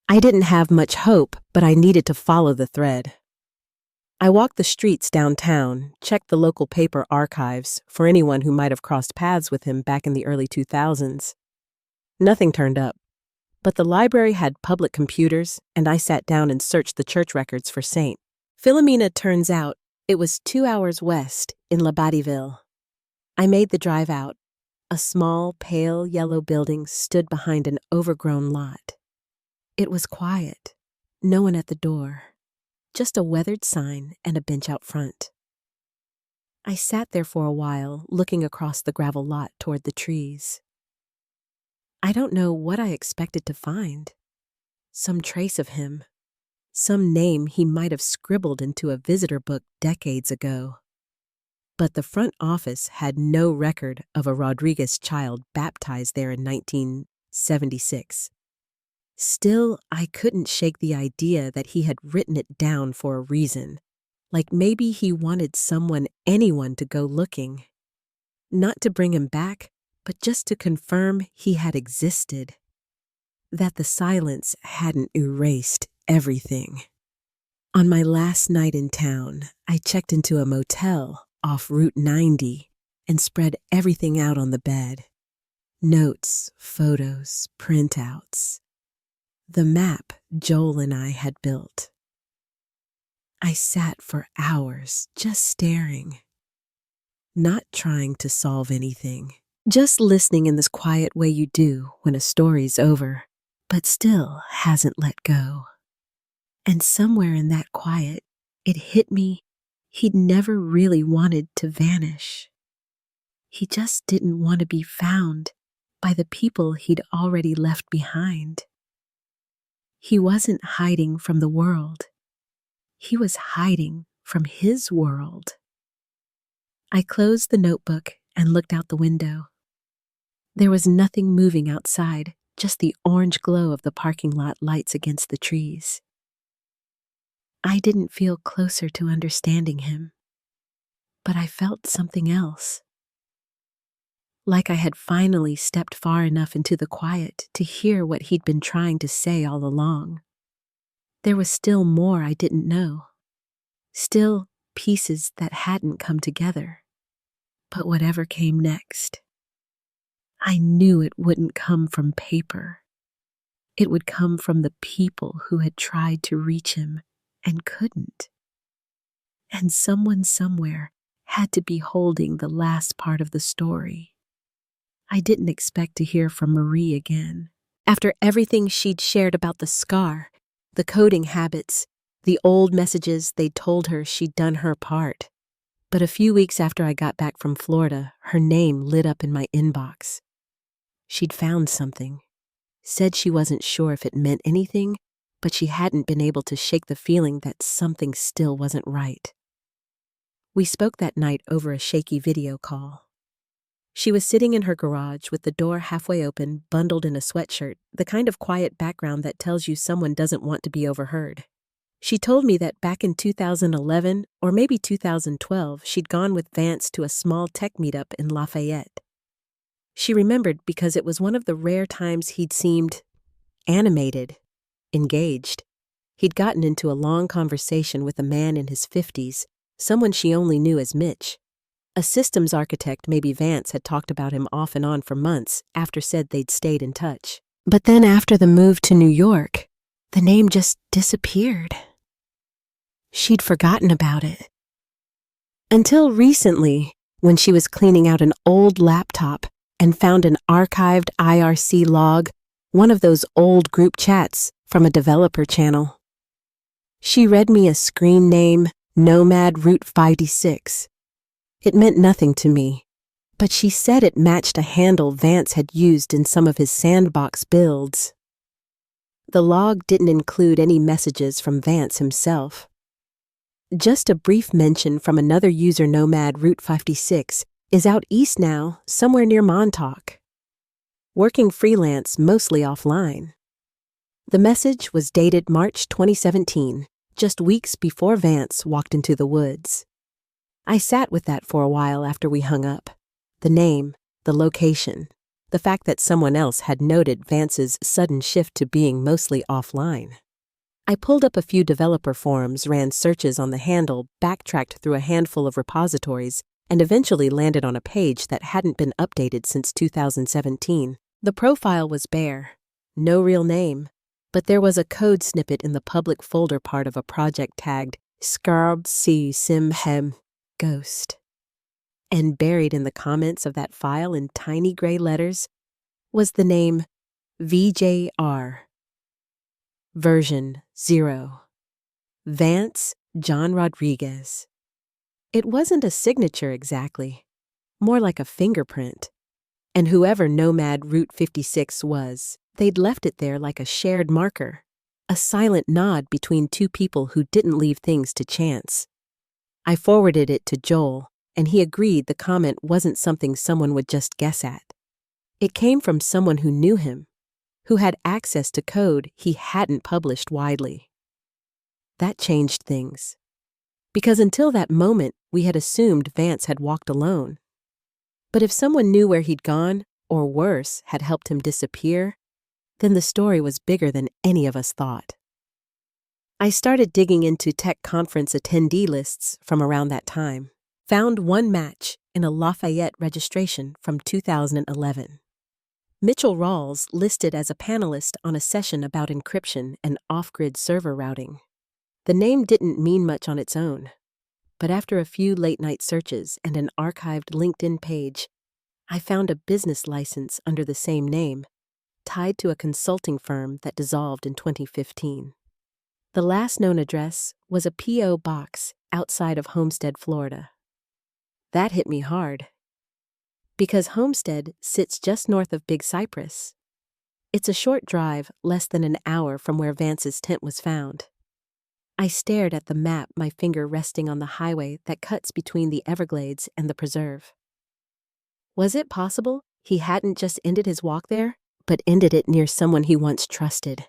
I didn't have much hope, but I needed to follow the thread. I walked the streets downtown, checked the local paper archives for anyone who might have crossed paths with him back in the early 2000s. Nothing turned up. But the library had public computers, and I sat down and searched the church records for St. Philomena. Turns out it was 2 hours west in Labadiville. I made the drive out. A small, pale yellow building stood behind an overgrown lot. It was quiet. No one at the door. Just a weathered sign and a bench out front. I sat there for a while, looking across the gravel lot toward the trees. I don't know what I expected to find. Some trace of him. Some name he might have scribbled into a visitor book decades ago. but the front office had no record of a Rodriguez child baptized there in 1976. Still, I couldn't shake the idea that he had written it down for a reason, like maybe he wanted anyone to go looking. Not to bring him back, but just to confirm he had existed. That the silence hadn't erased everything. On my last night in town, I checked into a motel off Route 90 and spread everything out on the bed. Notes, photos, printouts. The map Joel and I had built. I sat for hours just staring. Not trying to solve anything. Just listening in this quiet way you do when a story's over, but still hasn't let go. And somewhere in that quiet, it hit me he'd never really wanted to vanish. He just didn't want to be found by the people he'd already left behind. He wasn't hiding from the world. He was hiding from his world. I closed the notebook and looked out the window. There was nothing moving outside, just the orange glow of the parking lot lights against the trees. I didn't feel closer to understanding him, but I felt something else. Like I had finally stepped far enough into the quiet to hear what he'd been trying to say all along. There was still more I didn't know. Still pieces that hadn't come together. But whatever came next, I knew it wouldn't come from paper. It would come from the people who had tried to reach him and couldn't. And someone somewhere had to be holding the last part of the story. I didn't expect to hear from Marie again. After everything she'd shared about the scar, the coding habits, the old messages they'd told her she'd done her part. But a few weeks after I got back from Florida, her name lit up in my inbox. She'd found something. Said she wasn't sure if it meant anything, but she hadn't been able to shake the feeling that something still wasn't right. We spoke that night over a shaky video call. She was sitting in her garage with the door halfway open, bundled in a sweatshirt, the kind of quiet background that tells you someone doesn't want to be overheard. She told me that back in 2011, or maybe 2012, she'd gone with Vance to a small tech meetup in Lafayette. She remembered because it was one of the rare times he'd seemed animated, engaged. He'd gotten into a long conversation with a man in his 50s, someone she only knew as Mitch. A systems architect, maybe Vance had talked about him off and on for months after said they'd stayed in touch. But then after the move to New York, the name just disappeared. She'd forgotten about it. Until recently, when she was cleaning out an old laptop and found an archived IRC log, one of those old group chats from a developer channel. She read me a screen name, Nomad Route 56. It meant nothing to me, but she said it matched a handle Vance had used in some of his sandbox builds. The log didn't include any messages from Vance himself. Just a brief mention from another user Nomad Route 56 is out east now, somewhere near Montauk. Working freelance, mostly offline. The message was dated March 2017, just weeks before Vance walked into the woods. I sat with that for a while after we hung up. The name, the location, the fact that someone else had noted Vance's sudden shift to being mostly offline. I pulled up a few developer forums, ran searches on the handle, backtracked through a handful of repositories, and eventually landed on a page that hadn't been updated since 2017. The profile was bare, no real name, but there was a code snippet in the public folder part of a project tagged Scarb C Simhem Ghost. And buried in the comments of that file in tiny gray letters was the name VJR. Version 0. Vance John Rodriguez. It wasn't a signature exactly, more like a fingerprint. And whoever Nomad Route 56 was, they'd left it there like a shared marker, a silent nod between two people who didn't leave things to chance. I forwarded it to Joel, and he agreed the comment wasn't something someone would just guess at. It came from someone who knew him, who had access to code he hadn't published widely. That changed things. Because until that moment, we had assumed Vance had walked alone. But if someone knew where he'd gone, or worse, had helped him disappear, then the story was bigger than any of us thought. I started digging into tech conference attendee lists from around that time. Found one match in a Lafayette registration from 2011. Mitchell Rawls listed as a panelist on a session about encryption and off-grid server routing. The name didn't mean much on its own, but after a few late-night searches and an archived LinkedIn page, I found a business license under the same name, tied to a consulting firm that dissolved in 2015. The last known address was a P.O. box outside of Homestead, Florida. That hit me hard, because Homestead sits just north of Big Cypress. It's a short drive, less than an hour from where Vance's tent was found. I stared at the map, my finger resting on the highway that cuts between the Everglades and the preserve. Was it possible he hadn't just ended his walk there, but ended it near someone he once trusted?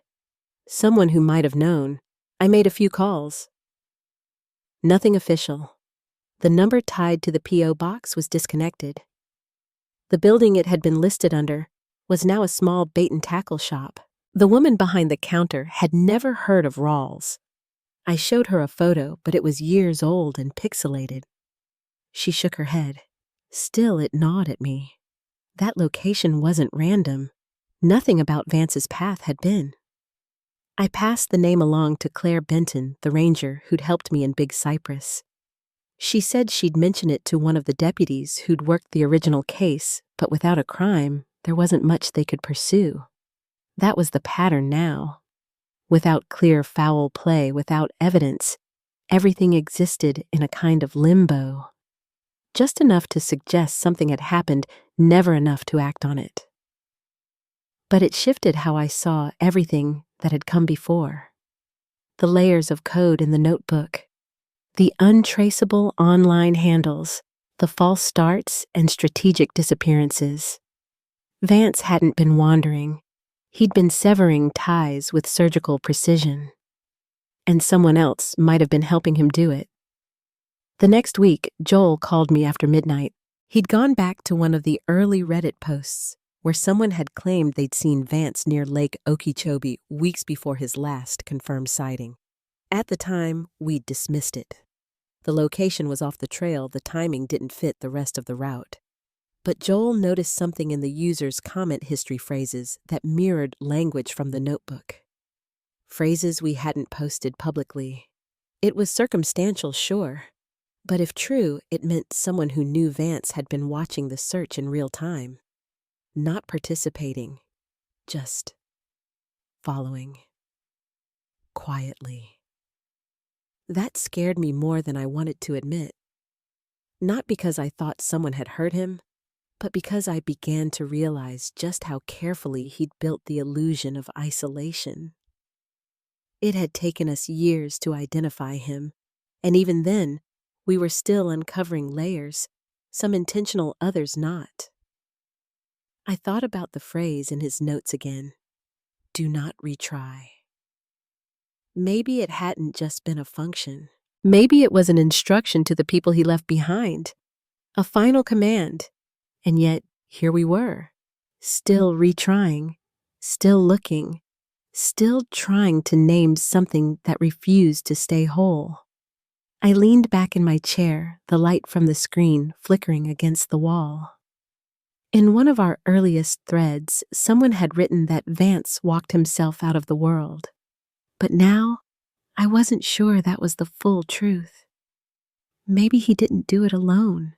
Someone who might have known. I made a few calls. Nothing official. The number tied to the P.O. box was disconnected. The building it had been listed under was now a small bait-and-tackle shop. The woman behind the counter had never heard of Rawls. I showed her a photo, but it was years old and pixelated. She shook her head. Still, it gnawed at me. That location wasn't random. Nothing about Vance's path had been. I passed the name along to Claire Benton, the ranger who'd helped me in Big Cypress. She said she'd mention it to one of the deputies who'd worked the original case, but without a crime, there wasn't much they could pursue. That was the pattern now. Without clear foul play, without evidence, everything existed in a kind of limbo. Just enough to suggest something had happened, never enough to act on it. But it shifted how I saw everything that had come before. The layers of code in the notebook, the untraceable online handles, the false starts and strategic disappearances. Vance hadn't been wandering. He'd been severing ties with surgical precision. And someone else might have been helping him do it. The next week, Joel called me after midnight. He'd gone back to one of the early Reddit posts where someone had claimed they'd seen Vance near Lake Okeechobee weeks before his last confirmed sighting. At the time, we'd dismissed it. The location was off the trail, the timing didn't fit the rest of the route. But Joel noticed something in the user's comment history phrases that mirrored language from the notebook. Phrases we hadn't posted publicly. It was circumstantial, sure. But if true, it meant someone who knew Vance had been watching the search in real time. Not participating, just following. Quietly. That scared me more than I wanted to admit. Not because I thought someone had hurt him, but because I began to realize just how carefully he'd built the illusion of isolation. It had taken us years to identify him, and even then, we were still uncovering layers, some intentional, others not. I thought about the phrase in his notes again, "Do not retry." Maybe it hadn't just been a function. Maybe it was an instruction to the people he left behind, a final command. And yet, here we were, still retrying, still looking, still trying to name something that refused to stay whole. I leaned back in my chair, the light from the screen flickering against the wall. In one of our earliest threads, someone had written that Vance walked himself out of the world. But now, I wasn't sure that was the full truth. Maybe he didn't do it alone.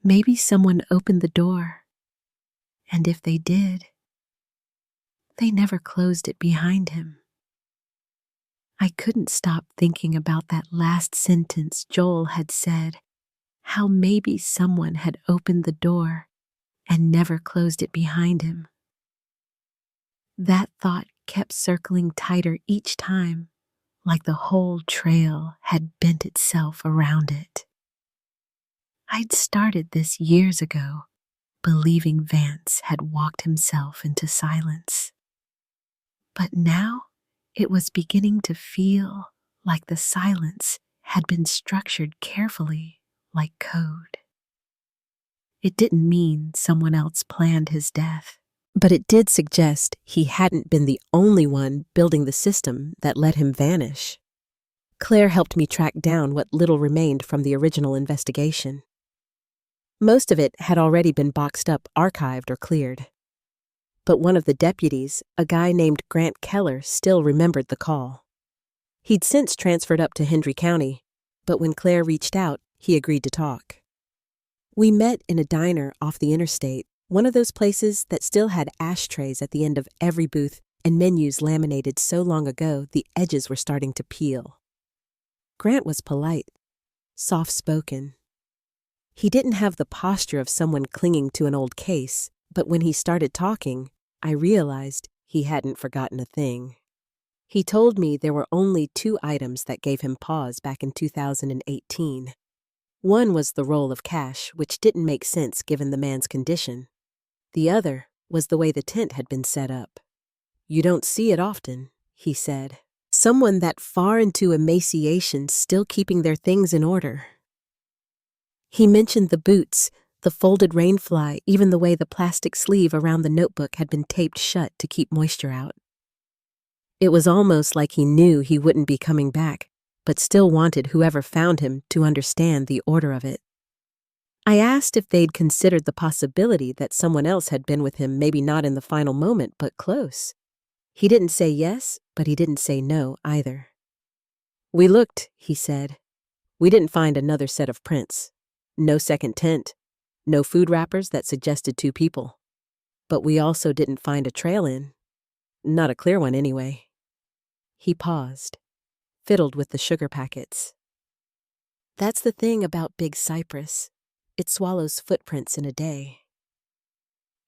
Maybe someone opened the door. And if they did, they never closed it behind him. I couldn't stop thinking about that last sentence Joel had said, how maybe someone had opened the door and never closed it behind him. That thought kept circling tighter each time, like the whole trail had bent itself around it. I'd started this years ago, believing Vance had walked himself into silence. But now it was beginning to feel like the silence had been structured carefully, like code. It didn't mean someone else planned his death, but it did suggest he hadn't been the only one building the system that let him vanish. Claire helped me track down what little remained from the original investigation. Most of it had already been boxed up, archived, or cleared. But one of the deputies, a guy named Grant Keller, still remembered the call. He'd since transferred up to Hendry County, but when Claire reached out, he agreed to talk. We met in a diner off the interstate, one of those places that still had ashtrays at the end of every booth and menus laminated so long ago the edges were starting to peel. Grant was polite, soft-spoken. He didn't have the posture of someone clinging to an old case, but when he started talking, I realized he hadn't forgotten a thing. He told me there were only 2 items that gave him pause back in 2018. One was the roll of cash, which didn't make sense given the man's condition. The other was the way the tent had been set up. "You don't see it often," he said. "Someone that far into emaciation still keeping their things in order." He mentioned the boots, the folded rainfly, even the way the plastic sleeve around the notebook had been taped shut to keep moisture out. It was almost like he knew he wouldn't be coming back, but still wanted whoever found him to understand the order of it. I asked if they'd considered the possibility that someone else had been with him, maybe not in the final moment, but close. He didn't say yes, but he didn't say no either. "We looked," he said. "We didn't find another set of prints. No second tent. No food wrappers that suggested 2 people. But we also didn't find a trail in. Not a clear one anyway." He paused, fiddled with the sugar packets. "That's the thing about Big Cypress. It swallows footprints in a day."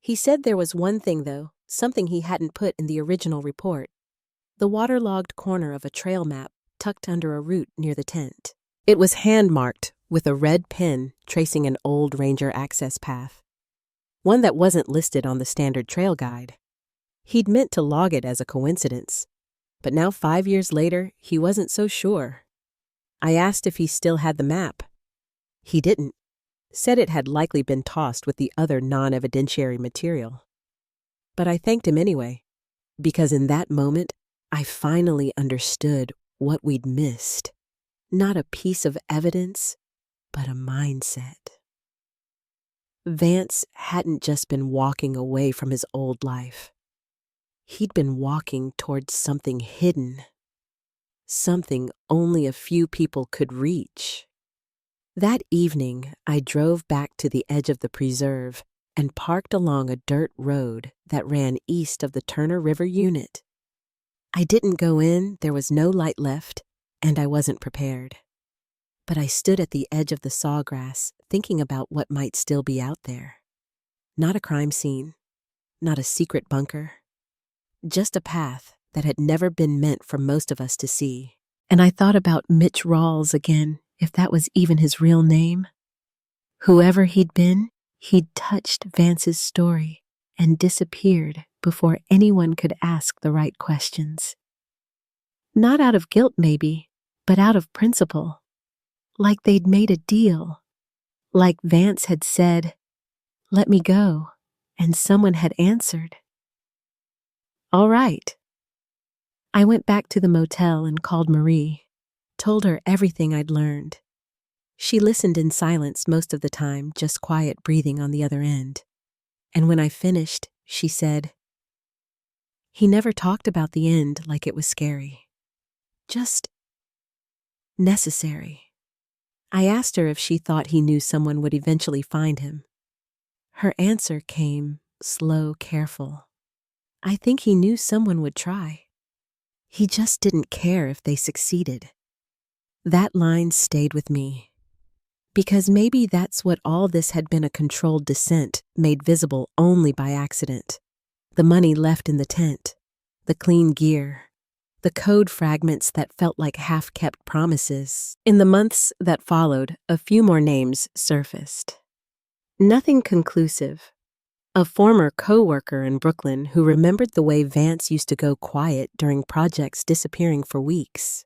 He said there was one thing, though, something he hadn't put in the original report. The waterlogged corner of a trail map tucked under a root near the tent. It was hand-marked with a red pen tracing an old ranger access path, one that wasn't listed on the standard trail guide. He'd meant to log it as a coincidence, but now 5 years later, he wasn't so sure. I asked if he still had the map. He didn't. Said it had likely been tossed with the other non-evidentiary material. But I thanked him anyway, because in that moment, I finally understood what we'd missed. Not a piece of evidence, but a mindset. Vance hadn't just been walking away from his old life. He'd been walking towards something hidden, something only a few people could reach. That evening, I drove back to the edge of the preserve and parked along a dirt road that ran east of the Turner River unit. I didn't go in, there was no light left, and I wasn't prepared. But I stood at the edge of the sawgrass, thinking about what might still be out there. Not a crime scene, not a secret bunker, just a path that had never been meant for most of us to see. And I thought about Mitch Rawls again, if that was even his real name. Whoever he'd been, he'd touched Vance's story and disappeared before anyone could ask the right questions. Not out of guilt, maybe, but out of principle. Like they'd made a deal. Like Vance had said, "Let me go," and someone had answered, "All right." I went back to the motel and called Marie, told her everything I'd learned. She listened in silence most of the time, just quiet breathing on the other end. And when I finished, she said, "He never talked about the end like it was scary. Just necessary." I asked her if she thought he knew someone would eventually find him. Her answer came slow, careful. "I think he knew someone would try. He just didn't care if they succeeded." That line stayed with me. Because maybe that's what all this had been, a controlled descent made visible only by accident. The money left in the tent, the clean gear, the code fragments that felt like half-kept promises. In the months that followed, a few more names surfaced. Nothing conclusive. A former co-worker in Brooklyn who remembered the way Vance used to go quiet during projects disappearing for weeks.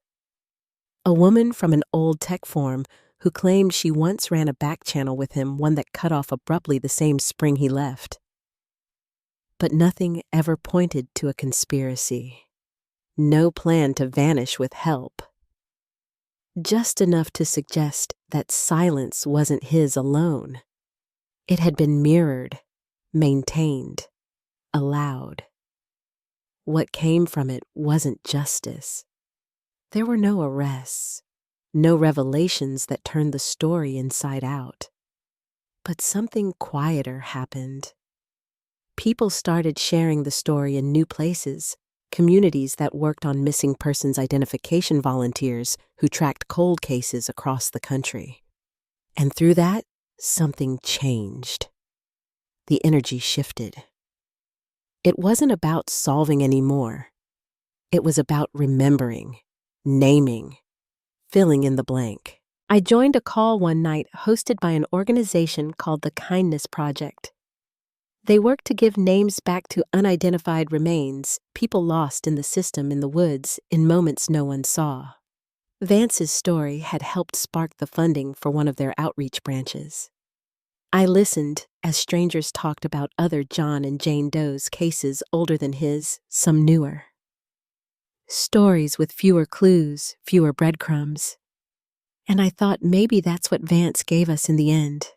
A woman from an old tech firm who claimed she once ran a back channel with him, one that cut off abruptly the same spring he left. But nothing ever pointed to a conspiracy. No plan to vanish with help. Just enough to suggest that silence wasn't his alone. It had been mirrored, maintained, allowed. What came from it wasn't justice. There were no arrests, no revelations that turned the story inside out. But something quieter happened. People started sharing the story in new places, communities that worked on missing persons identification volunteers who tracked cold cases across the country. And through that, something changed. The energy shifted. It wasn't about solving anymore. It was about remembering, naming, filling in the blank. I joined a call one night hosted by an organization called the Kindness Project. They work to give names back to unidentified remains, people lost in the system in the woods in moments no one saw. Vance's story had helped spark the funding for one of their outreach branches. I listened as strangers talked about other John and Jane Doe's cases older than his, some newer. Stories with fewer clues, fewer breadcrumbs. And I thought maybe that's what Vance gave us in the end.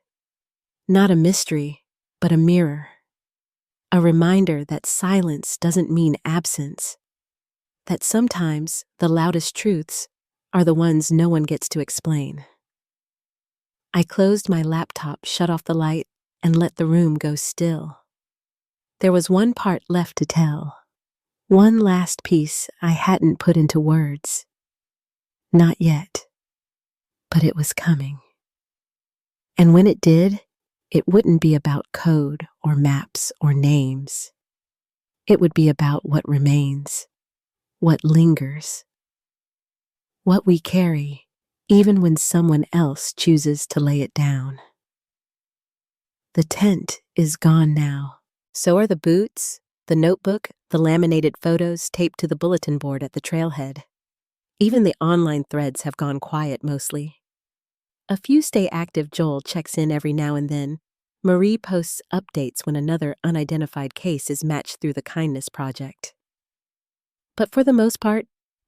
Not a mystery, but a mirror. A reminder that silence doesn't mean absence. That sometimes the loudest truths are the ones no one gets to explain. I closed my laptop, shut off the light, and let the room go still. There was one part left to tell. One last piece I hadn't put into words. Not yet. But it was coming. And when it did, it wouldn't be about code or maps or names. It would be about what remains, what lingers, what we carry, even when someone else chooses to lay it down. The tent is gone now. So are the boots, the notebook, the laminated photos taped to the bulletin board at the trailhead. Even the online threads have gone quiet mostly. A few stay active. Joel checks in every now and then. Marie posts updates when another unidentified case is matched through the Kindness Project. But for the most part,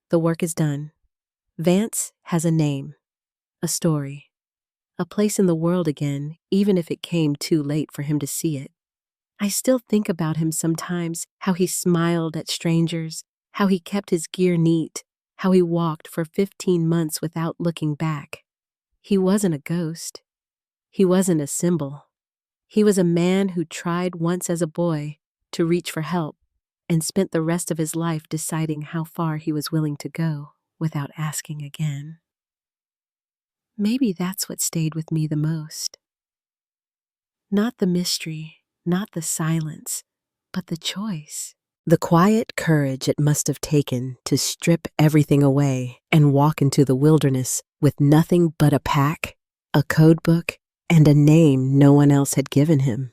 the work is done. Vance has a name, a story, a place in the world again, even if it came too late for him to see it. I still think about him sometimes, how he smiled at strangers, how he kept his gear neat, how he walked for 15 months without looking back. He wasn't a ghost. He wasn't a symbol. He was a man who tried once as a boy to reach for help and spent the rest of his life deciding how far he was willing to go without asking again. Maybe that's what stayed with me the most. Not the mystery, not the silence, but the choice. The quiet courage it must have taken to strip everything away and walk into the wilderness with nothing but a pack, a code book, and a name no one else had given him.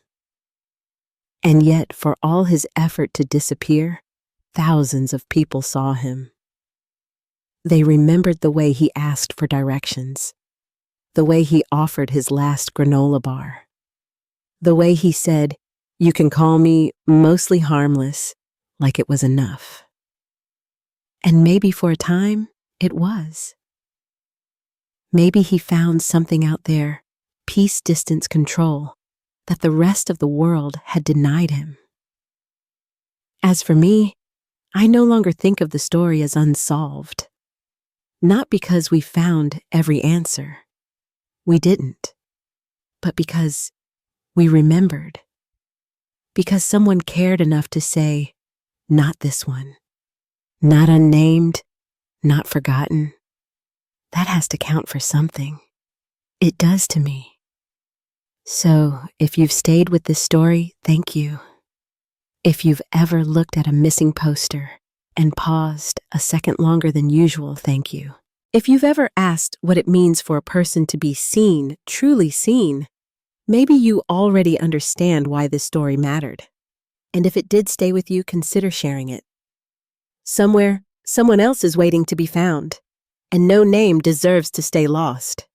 And yet, for all his effort to disappear, thousands of people saw him. They remembered the way he asked for directions, the way he offered his last granola bar, the way he said, "You can call me mostly harmless," like it was enough. And maybe for a time, it was. Maybe he found something out there, peace, distance, control, that the rest of the world had denied him. As for me, I no longer think of the story as unsolved. Not because we found every answer. We didn't. But because we remembered. Because someone cared enough to say, not this one. Not unnamed, not forgotten. That has to count for something. It does to me. So, if you've stayed with this story, thank you. If you've ever looked at a missing poster, and paused a second longer than usual, thank you. If you've ever asked what it means for a person to be seen, truly seen, maybe you already understand why this story mattered. And if it did stay with you, consider sharing it. Somewhere, someone else is waiting to be found, and no name deserves to stay lost.